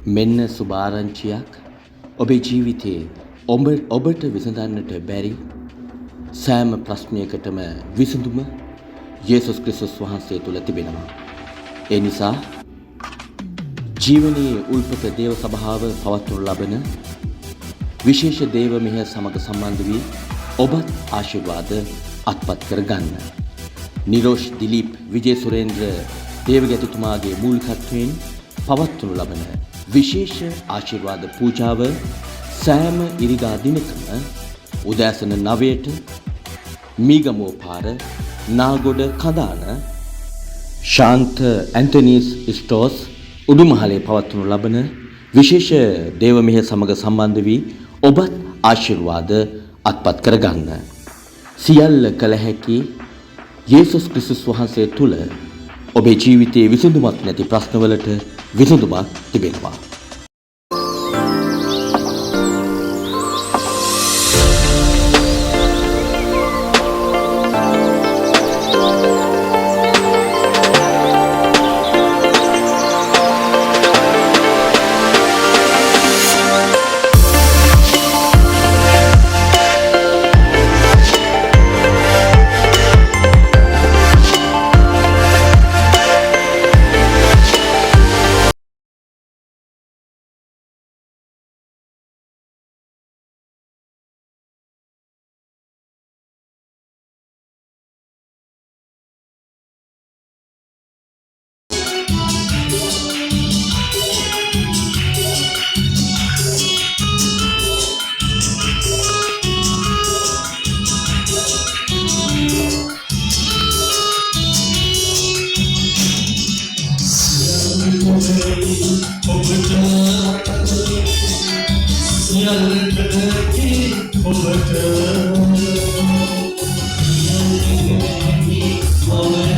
මෙන්න සුභාරංචියක් ඔබේ ජීවිතයේ ඔබට විසඳන්නට බැරි සෑම ප්‍රශ්නයකටම විසඳුම යේසුස් ක්‍රිස්තුස් වහන්සේ තුළ තිබෙනවා. ඒ නිසා ජීවනයේ උල්පත දේව සභාව පවත්වනු ලබන විශේෂ දේව මෙහෙය සමග සම්බන්ධ වී ඔබත් ආශිර්වාද අත්පත් කරගන්න. නිරෝෂ් දිලීප් විජේසුරේන්ද්‍ර දේවගැතිතුමාගේ මූලිකත්වයෙන් පවත්වනු ලබන විශේෂ ආශිර්වාද පූජාව සෑම ඉරිදා දිනකම උදෑසන 9ට මීගමුව පාර නාගොඩ කඳාන ශාන්ත ඇන්ටනීස් ස්ටෝස් උඩුමහලේ පවත්වනු ලබන විශේෂ දේව මෙහෙය සමග සම්බන්ධ වී ඔබත් ආශිර්වාද අත්පත් කරගන්න. සියල්ල කළ හැකි යේසුස් ක්‍රිස්තුස් වහන්සේ තුල ඔබේ ජීවිතයේ විසඳුමක් නැති ප්‍රශ්නවලට විසඳුමක් තිබෙනවා. Oh,